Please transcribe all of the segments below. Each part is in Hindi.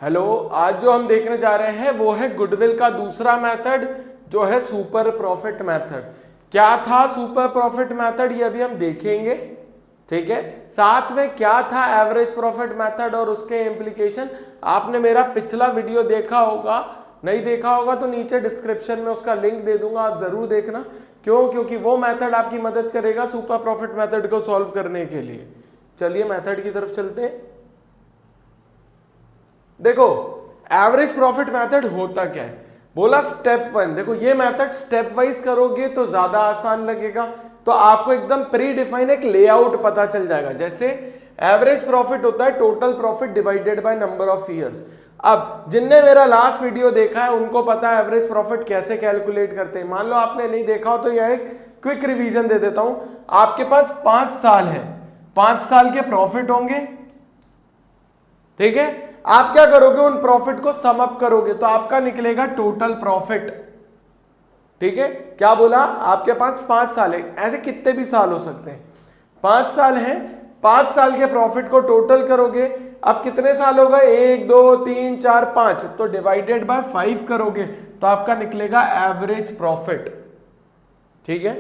हेलो, आज जो हम देखने जा रहे हैं वो है गुडविल का दूसरा मेथड जो है सुपर प्रॉफिट मेथड। क्या था सुपर प्रॉफिट मेथड ये अभी हम देखेंगे, ठीक है। साथ में क्या था एवरेज प्रॉफिट मेथड और उसके इम्प्लीकेशन। आपने मेरा पिछला वीडियो देखा होगा, नहीं देखा होगा तो नीचे डिस्क्रिप्शन में उसका लिंक दे दूंगा, आप जरूर देखना। क्यों? क्योंकि वो मेथड आपकी मदद करेगा सुपर प्रॉफिट मेथड को सॉल्व करने के लिए। चलिए मेथड की तरफ चलते हैं। देखो एवरेज प्रॉफिट मेथड होता क्या है, बोला स्टेप 1। देखो ये मेथड स्टेप वाइज करोगे तो ज्यादा आसान लगेगा, तो आपको एकदम प्री डिफाइन एक लेआउट पता चल जाएगा। जैसे एवरेज प्रॉफिट होता है total profit divided by number of years. अब जिनने मेरा लास्ट वीडियो देखा है उनको पता है एवरेज प्रॉफिट कैसे कैलकुलेट करते हैं। मान लो आपने नहीं देखा हो तो यह एक क्विक रिवीजन दे देता हूं। आपके पास 5 साल है, 5 साल के प्रॉफिट होंगे, ठीक है। आप क्या करोगे, उन प्रॉफिट को सम अप करोगे तो आपका निकलेगा टोटल प्रॉफिट, ठीक है। क्या बोला, आपके पास 5 साल है, ऐसे कितने भी साल हो सकते हैं, 5 साल है, 5 साल के प्रॉफिट को टोटल करोगे। अब कितने साल होगा, 1 2 3 4 5, तो डिवाइडेड बाय 5 करोगे तो आपका निकलेगा एवरेज प्रॉफिट, ठीक है।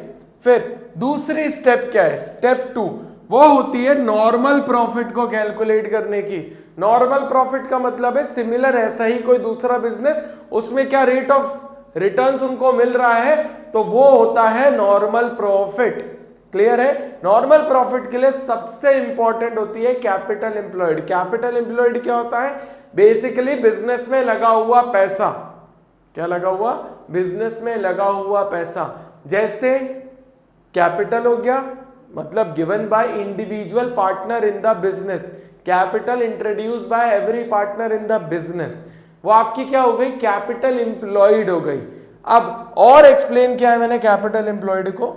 फिर दूसरी स्टेप क्या है, स्टेप 2, वो होती है नॉर्मल प्रॉफिट को कैलकुलेट करने की। नॉर्मल प्रॉफिट का मतलब है सिमिलर ऐसा ही कोई दूसरा बिजनेस, उसमें क्या रेट ऑफ रिटर्न्स उनको मिल रहा है, तो वो होता है नॉर्मल प्रॉफिट। क्लियर है। नॉर्मल प्रॉफिट के लिए सबसे इंपॉर्टेंट होती है कैपिटल एम्प्लॉयड। कैपिटल एम्प्लॉयड क्या होता है, बेसिकली बिजनेस में लगा हुआ पैसा। क्या लगा हुआ, बिजनेस में लगा हुआ पैसा। जैसे कैपिटल हो गया मतलब given by individual partner in the business, capital introduce by every partner in the business, वो आपकी क्या हो गई, कैपिटल एम्प्लॉयड हो गई। अब और एक्सप्लेन किया है मैंने कैपिटल एम्प्लॉयड को।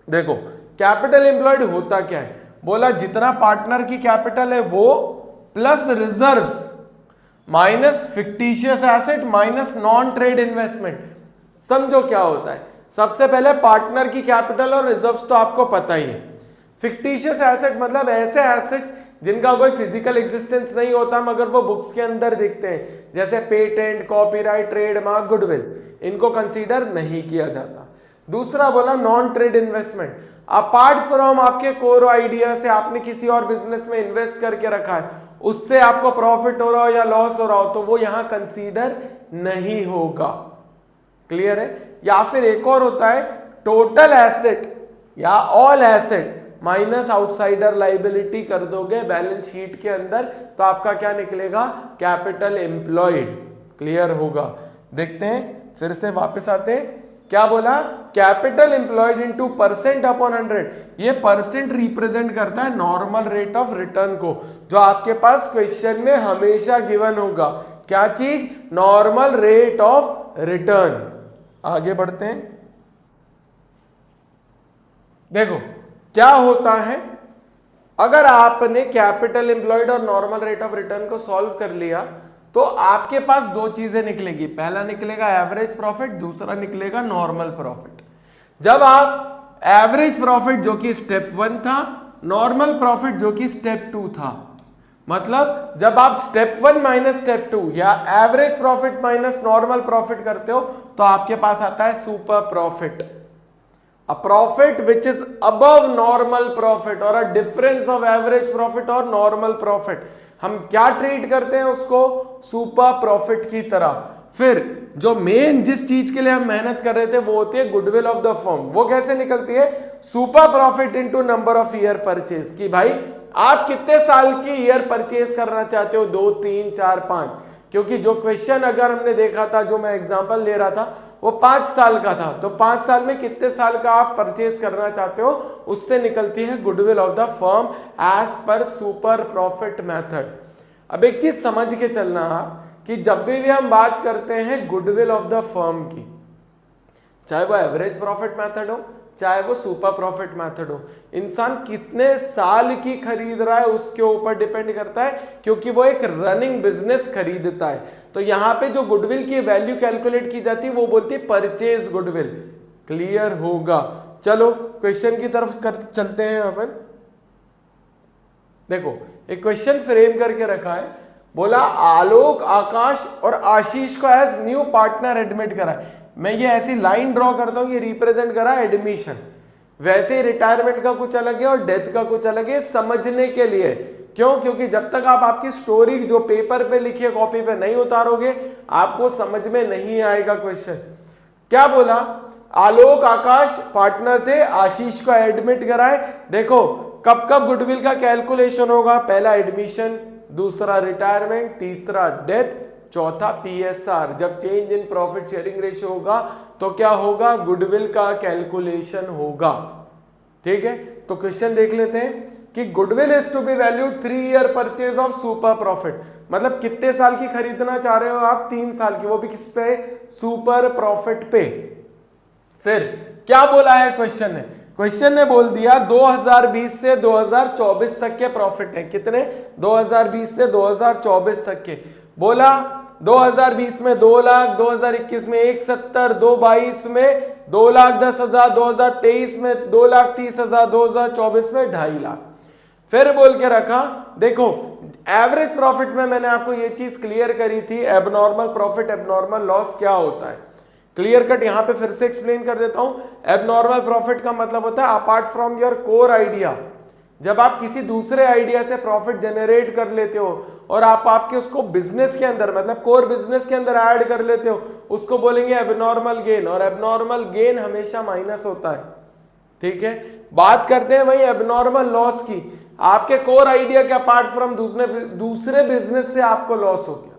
देखो कैपिटल एम्प्लॉयड होता क्या है, बोला जितना पार्टनर की कैपिटल है वो plus reserves minus fictitious asset minus non trade investment. समझो क्या होता है, सबसे पहले पार्टनर की कैपिटल और रिजर्व्स तो आपको पता ही है। फिक्टिशियस एसेट मतलब ऐसे एसेट्स जिनका कोई फिजिकल एग्जिस्टेंस नहीं होता मगर वो बुक्स के अंदर दिखते हैं, जैसे पेटेंट, कॉपीराइट, ट्रेडमार्क, गुडविल, इनको कंसीडर नहीं किया जाता। दूसरा बोला non trade investment, apart from आपके कोर आइडिया से आपने किसी और बिजनेस में इन्वेस्ट करके रखा है, उससे आपको प्रॉफिट हो रहा हो या लॉस हो रहा हो तो वो यहां कंसीडर नहीं होगा। क्लियर है। या फिर एक और होता है टोटल एसेट या all asset minus outsider liability कर दोगे बैलेंस शीट के अंदर तो आपका क्या निकलेगा, कैपिटल एम्प्लॉयड। क्लियर होगा। देखते हैं फिर से वापस आते हैं। क्या बोला, capital employed into percent upon 100, ये परसेंट रिप्रेजेंट करता है नॉर्मल रेट ऑफ रिटर्न को, जो आपके पास क्वेश्चन में हमेशा गिवन होगा। क्या चीज, नॉर्मल रेट ऑफ रिटर्न। आगे बढ़ते हैं। देखो क्या होता है, अगर आपने कैपिटल एम्प्लॉयड और नॉर्मल रेट ऑफ रिटर्न को सॉल्व कर लिया तो आपके पास दो चीजें निकलेगी, पहला निकलेगा एवरेज प्रॉफिट, दूसरा निकलेगा नॉर्मल प्रॉफिट। जब आप एवरेज प्रॉफिट जो कि स्टेप 1 था, नॉर्मल प्रॉफिट जो कि स्टेप 2 था, मतलब जब आप स्टेप 1 माइनस स्टेप 2 या average profit minus normal profit करते हो तो आपके पास आता है super profit. A profit which is above normal profit or a difference of average profit और normal profit, हम क्या ट्रीट करते हैं उसको, सुपर प्रॉफिट की तरह। फिर जो मेन जिस चीज के लिए हम मेहनत कर रहे थे वो होती है गुडविल ऑफ द फर्म। वो कैसे निकलती है, super profit into number of year purchase, कि भाई आप कितने साल की ईयर परचेज करना चाहते हो, 2 3 4 5। क्योंकि जो क्वेश्चन अगर हमने देखा था, जो मैं एग्जांपल ले रहा था वो 5 साल का था, तो 5 साल में कितने साल का आप परचेज करना चाहते हो, उससे निकलती है goodwill of the firm as per super profit method. अब एक चीज समझ के चलना आप कि जब भी हम बात करते हैं गुडविल ऑफ द फर्म की, चाहे वो एवरेज प्रॉफिट मेथड हो चाहे वो सुपर प्रॉफिट मेथड हो, इंसान कितने साल की खरीद रहा है उसके ऊपर डिपेंड करता है, क्योंकि वो एक रनिंग बिजनेस खरीदता है। तो यहां पे जो गुडविल की वैल्यू कैलकुलेट की जाती है वो बोलती है परचेज गुडविल। क्लियर होगा। चलो क्वेश्चन की तरफ चलते हैं अपन। देखो एक क्वेश्चन फ्रेम करके रखा है, बोला आलोक, आकाश और आशीष को एज न्यू पार्टनर एडमिट करा। मैं ये ऐसी लाइन ड्रॉ करता हूं, ये रिप्रेजेंट करा एडमिशन। वैसे ही रिटायरमेंट का कुछ अलग है और डेथ का कुछ अलग है, समझने के लिए। क्यों? क्योंकि जब तक आप आपकी स्टोरी जो पेपर पे लिखी है कॉपी पे नहीं उतारोगे, आपको समझ में नहीं आएगा क्वेश्चन। क्या बोला? आलोक, आकाश पार्टनर थे, आशीष को एडमिट कराए। देखो कब कब गुडविल का कैलकुलेशन होगा? पहला एडमिशन, दूसरा रिटायरमेंट, तीसरा डेथ, चौथा पीएसआर। जब change in profit sharing ratio होगा तो क्या होगा? गुडविल का कैलकुलेशन होगा। ठीक है, तो क्वेश्चन देख लेते हैं कि goodwill is to be valued 3 year purchase of super profit. मतलब कितने साल की खरीदना चाह रहे हो आप? 3 साल की, वो भी किस पे? सुपर प्रॉफिट पे। फिर क्या बोला है क्वेश्चन ने? क्वेश्चन ने बोल दिया 2020 से 2024 तक के प्रॉफिट है। कितने? 2020 से 2024 तक के। बोला 2020 में 2 लाख, 2021 में 170, 2022 में 2,10,000, 2023 में 2,30,000, 2024 में 2.5 लाख। फिर बोल के रखा, देखो एवरेज प्रॉफिट में मैंने आपको ये चीज क्लियर करी थी, एबनॉर्मल प्रॉफिट, एबनॉर्मल लॉस क्या होता है। क्लियर कट यहां पे फिर से एक्सप्लेन कर देता हूं। एबनॉर्मल प्रॉफिट का मतलब होता है apart from your core idea. जब आप किसी दूसरे आइडिया से प्रॉफिट जनरेट कर लेते हो और आप आपके उसको बिजनेस के अंदर, मतलब कोर बिजनेस के अंदर ऐड कर लेते हो, उसको बोलेंगे एबनॉर्मल गेन। और एबनॉर्मल गेन हमेशा माइनस होता है। ठीक है, बात करते हैं वही एबनॉर्मल लॉस की। आपके कोर आइडिया के अपार्ट फ्रॉम दूसरे बिजनेस से आपको लॉस हो गया।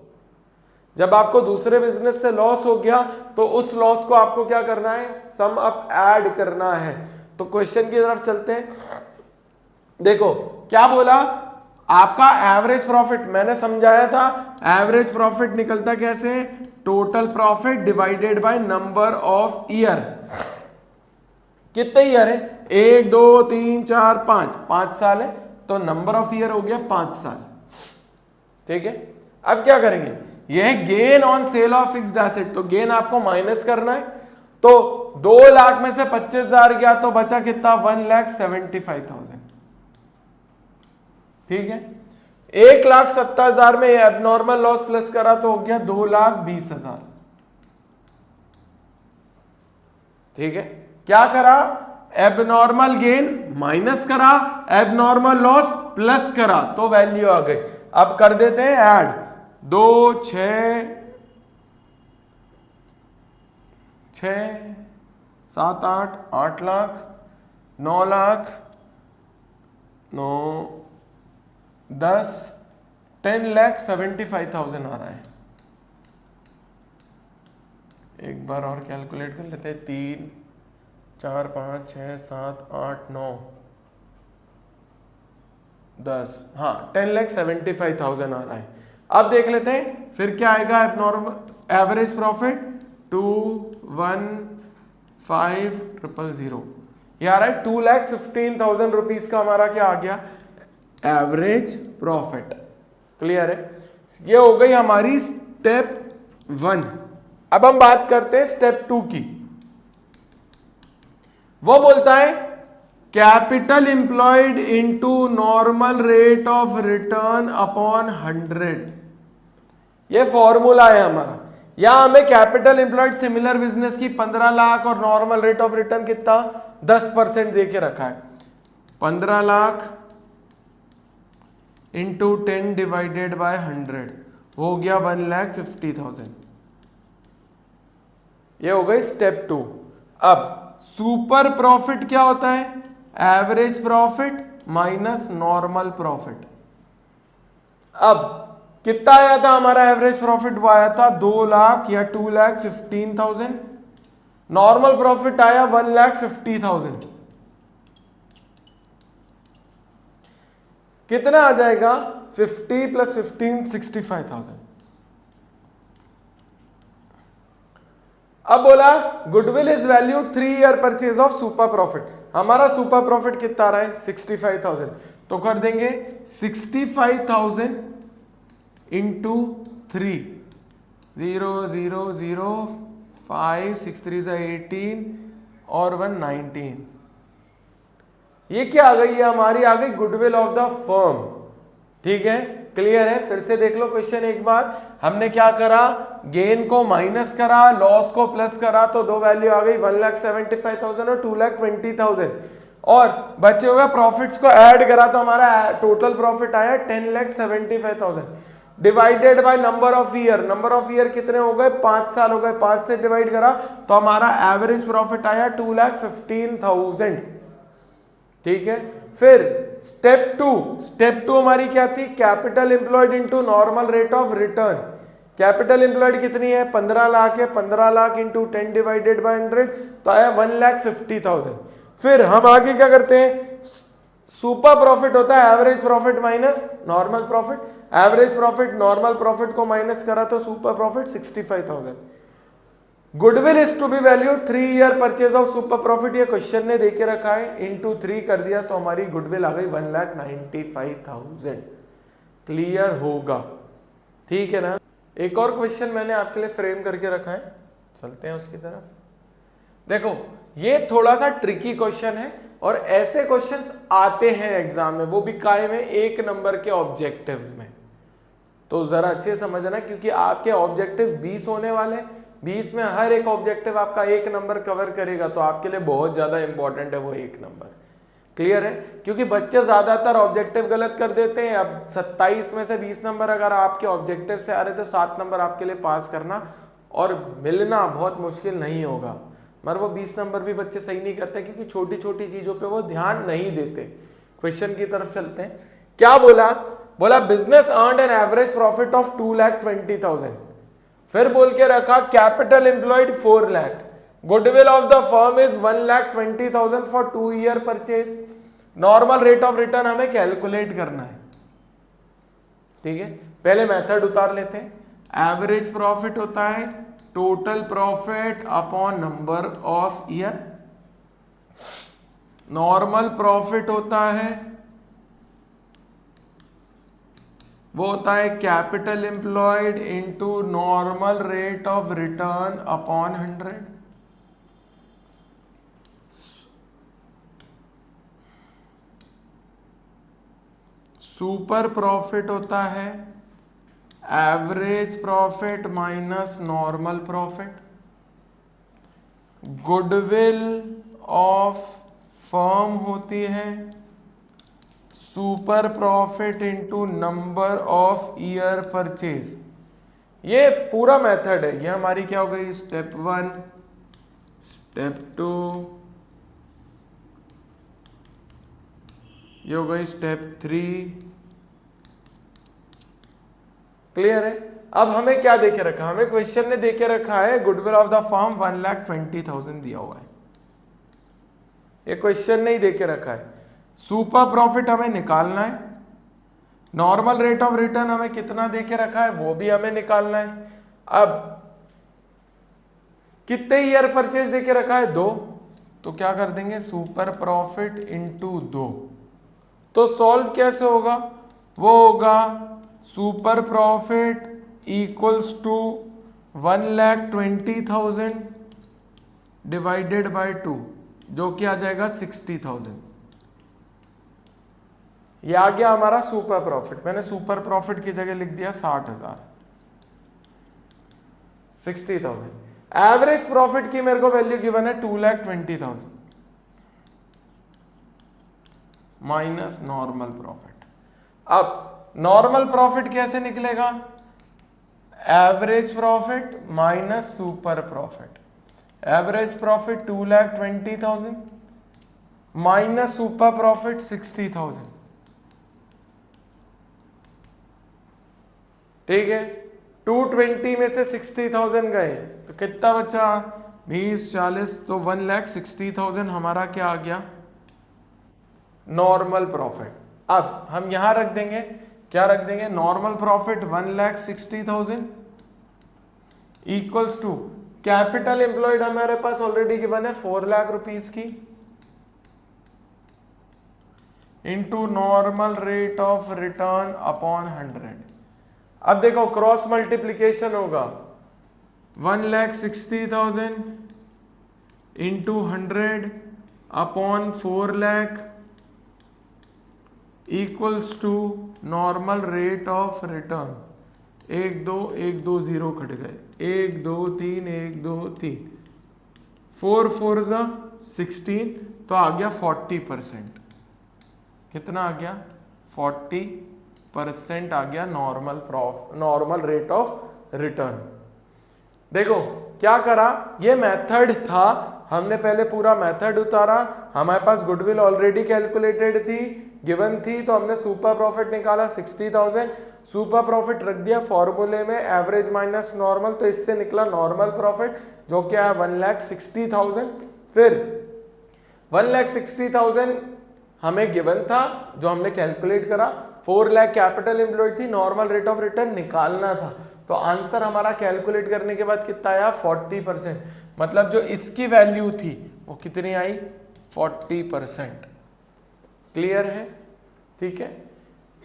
जब आपको दूसरे बिजनेस से लॉस हो गया तो उस लॉस को आपको क्या करना है? सम अप ऐड करना है। तो क्वेश्चन की तरफ चलते हैं। देखो क्या बोला? आपका एवरेज प्रॉफिट मैंने समझाया था। एवरेज प्रॉफिट निकलता कैसे? Total profit divided by number of year. कितने ईयर है? 1 2 3 4 5, 5 साल है, तो नंबर ऑफ ईयर हो गया 5 साल। ठीक है, अब क्या करेंगे? यह gain on sale of fixed asset, तो गेन आपको माइनस करना है। तो 2 लाख में से 25,000 गया तो बचा कितना? 1,75,000। ठीक है, 1,70,000 में एबनॉर्मल लॉस प्लस करा तो हो गया 2,20,000। ठीक है, क्या करा? एबनॉर्मल गेन माइनस करा, एबनॉर्मल लॉस प्लस करा, तो वैल्यू आ गई। अब कर देते हैं ऐड। 2 6 6 7 8 8 लाख, 9 लाख, 9 10 10,75,000 आ रहा है। एक बार और कैलकुलेट कर लेते हैं। 3 4 5 6 7 8 9 10, हाँ 10,75,000 आ रहा है। अब देख लेते हैं फिर क्या आएगा। एबनॉर्मल एवरेज प्रॉफिट 2,15,000 ये आ रहा है। 2,15,000 रुपीज का हमारा क्या आ गया? Average profit. क्लियर है? ये हो गई हमारी स्टेप 1। अब हम बात करते हैं स्टेप 2 की। वो बोलता है capital employed into normal rate of return upon 100। ये फॉर्मूला है हमारा। यहां हमें कैपिटल एम्प्लॉयड सिमिलर बिजनेस की 15 लाख और नॉर्मल रेट ऑफ रिटर्न कितना? 10% दे के रखा है। 15 लाख इंटू 10 डिवाइडेड बाय 100 हो गया 1,50,000। ये हो गई स्टेप 2। अब सुपर प्रॉफिट क्या होता है? Average profit minus normal profit. अब कितना आया था हमारा एवरेज प्रॉफिट? वो आया था 2 लाख या 2,15,000। नॉर्मल प्रॉफिट आया 1,50,000। कितना आ जाएगा? 50 + 15 65,000। अब बोला goodwill is value 3 year purchase of super profit. हमारा सुपर प्रॉफिट कितना आ रहा है? 65,000। तो कर देंगे 65,000 इंटू 3, 0 0 0 5 6 3 18 और 1 19। ये क्या आ गई? ये हमारी आ गई गुडविल ऑफ द फर्म। ठीक है, क्लियर है? फिर से देख लो क्वेश्चन एक बार। हमने क्या करा, गेन को माइनस करा, लॉस को प्लस करा, तो दो वैल्यू आ गई 1,75,000 और 2,20,000, और बचे हुए प्रॉफिट्स को ऐड करा तो हमारा टोटल प्रॉफिट आया 10,75,000 divided by number of year. Number of year कितने हो गए, 5 साल हो गए, 5 से डिवाइड करा तो हमारा एवरेज प्रॉफिट आया 2,15,000। ठीक है, फिर स्टेप टू हमारी क्या थी, capital employed into normal rate of return. Capital employed कितनी है, 15 लाख है, 15 लाख इंटू 10 डिवाइडेड बाय 100 तो आया 1,50,000। फिर हम आगे क्या करते हैं, सुपर प्रॉफिट होता है average profit minus normal profit. Average profit normal profit को माइनस करा तो super profit 65,000। Goodwill is to be value 3 year purchase of super profit, ये क्वेश्चन ने देके रखा है, इंटू 3 कर दिया तो हमारी गुडविल आ गई 1,95,000। क्लियर होगा? ठीक है ना। एक और क्वेश्चन मैंने आपके लिए फ्रेम करके रखा है, चलते हैं उसकी तरफ। देखो ये थोड़ा सा ट्रिकी क्वेश्चन है और ऐसे क्वेश्चंस आते हैं एग्जाम में, वो भी कायम है 1 नंबर के ऑब्जेक्टिव में, तो जरा अच्छे समझना क्योंकि आपके ऑब्जेक्टिव 20 होने वाले, 20 में हर एक ऑब्जेक्टिव आपका 1 नंबर कवर करेगा, तो आपके लिए बहुत ज्यादा इंपॉर्टेंट है वो 1 नंबर। क्लियर है? क्योंकि बच्चे ज्यादातर ऑब्जेक्टिव गलत कर देते हैं। अब 27 में से 20 नंबर अगर आपके ऑब्जेक्टिव से आ रहे तो 7 नंबर आपके लिए पास करना और मिलना बहुत मुश्किल नहीं होगा, मगर वो 20 नंबर भी बच्चे सही नहीं करते क्योंकि छोटी छोटी चीजों पे वो ध्यान नहीं देते। क्वेश्चन की तरफ चलते हैं। क्या बोला, बोला business earned an average profit of 2,20,000। फिर बोल के रखा capital employed 4 lakh, goodwill of the firm is 1,20,000 for 2 year purchase. Normal rate of return हमें कैलकुलेट करना है। ठीक है, पहले मेथड उतार लेते हैं। एवरेज प्रॉफिट होता है total profit upon number of year. Normal profit होता है, वो होता है capital employed into normal rate of return upon 100। Super profit होता है average profit minus normal profit. Goodwill of firm होती है super profit into number of year purchase. ये पूरा मेथड है, ये हमारी क्या हो गई, स्टेप 1, स्टेप 2, ये हो गई स्टेप 3। क्लियर है? अब हमें क्या देके रखा, हमें क्वेश्चन ने देके रखा है गुडविल ऑफ द फर्म 1,20,000 दिया हुआ है, ये क्वेश्चन नहीं देके रखा है। सुपर प्रॉफिट हमें निकालना है, नॉर्मल रेट ऑफ रिटर्न हमें कितना देके रखा है वो भी हमें निकालना है। अब कितने ईयर परचेज देके रखा है, 2, तो क्या कर देंगे सुपर प्रॉफिट इंटू 2। तो सॉल्व कैसे होगा, वो होगा super profit equals to 1,20,000 divided by 2, जो कि आ जाएगा 60,000। ये आ गया हमारा सुपर प्रॉफिट। मैंने सुपर प्रॉफिट की जगह लिख दिया 60,000, 60,000। एवरेज प्रॉफिट की मेरे को वैल्यू गिवन है 2,20,000 माइनस नॉर्मल प्रॉफिट। अब नॉर्मल प्रॉफिट कैसे निकलेगा, average profit minus super profit. Average profit 2,20,000 minus super profit 60,000। ठीक है, 220 में से 60,000 गए तो कितना बचा, 20, 40, तो 1,60,000 हमारा क्या आ गया, नॉर्मल प्रॉफिट। अब हम यहां रख देंगे, क्या रख देंगे, normal profit 1,60,000 equals to capital employed हमारे पास ऑलरेडी गिवन है 4 लाख रुपीस की, into normal rate of return upon 100। अब देखो क्रॉस मल्टीप्लीकेशन होगा, 1,60,000 into 100 upon 4 lakh equals to normal rate of return, 1 2 1 2 0 cut गए, 1 2 3 1 2 3, 4 4 जा 16, तो आ गया 40%। कितना आ गया? 40% आ गया नॉर्मल रेट ऑफ रिटर्न। देखो क्या करा, ये मेथड था, हमने पहले पूरा मेथड उतारा, हमारे पास गुडविल ऑलरेडी कैलकुलेटेड थी, गिवन थी, तो हमने सुपर प्रॉफिट निकाला 60,000, सुपर प्रॉफिट रख दिया फॉर्मूले में एवरेज माइनस नॉर्मल, तो इससे निकला नॉर्मल प्रॉफिट जो क्या है 1,60,000। फिर 1,60,000 हमें गिवन था जो हमने कैलकुलेट करा, 4 लाख कैपिटल एम्प्लॉयड थी, नॉर्मल रेट ऑफ रिटर्न निकालना था, तो आंसर हमारा कैलकुलेट करने के बाद कितना आया 40%, मतलब जो इसकी वैल्यू थी वो कितनी आई 40%। क्लियर है? ठीक है,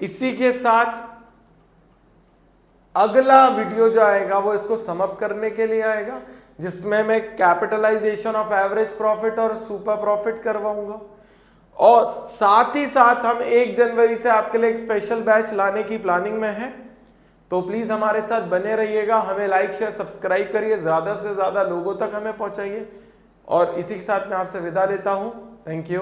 इसी के साथ अगला वीडियो जो आएगा वो इसको सम अप करने के लिए आएगा, जिसमें मैं कैपिटलाइजेशन ऑफ एवरेज प्रॉफिट और सुपर प्रॉफिट करवाऊंगा, और साथ ही साथ हम 1 जनवरी से आपके लिए एक स्पेशल बैच लाने की प्लानिंग में है, तो प्लीज हमारे साथ बने रहिएगा, हमें लाइक शेयर सब्सक्राइब करिए, ज्यादा से ज्यादा लोगों तक हमें पहुंचाइए, और इसी के साथ मैं आपसे विदा लेता हूं। Thank you.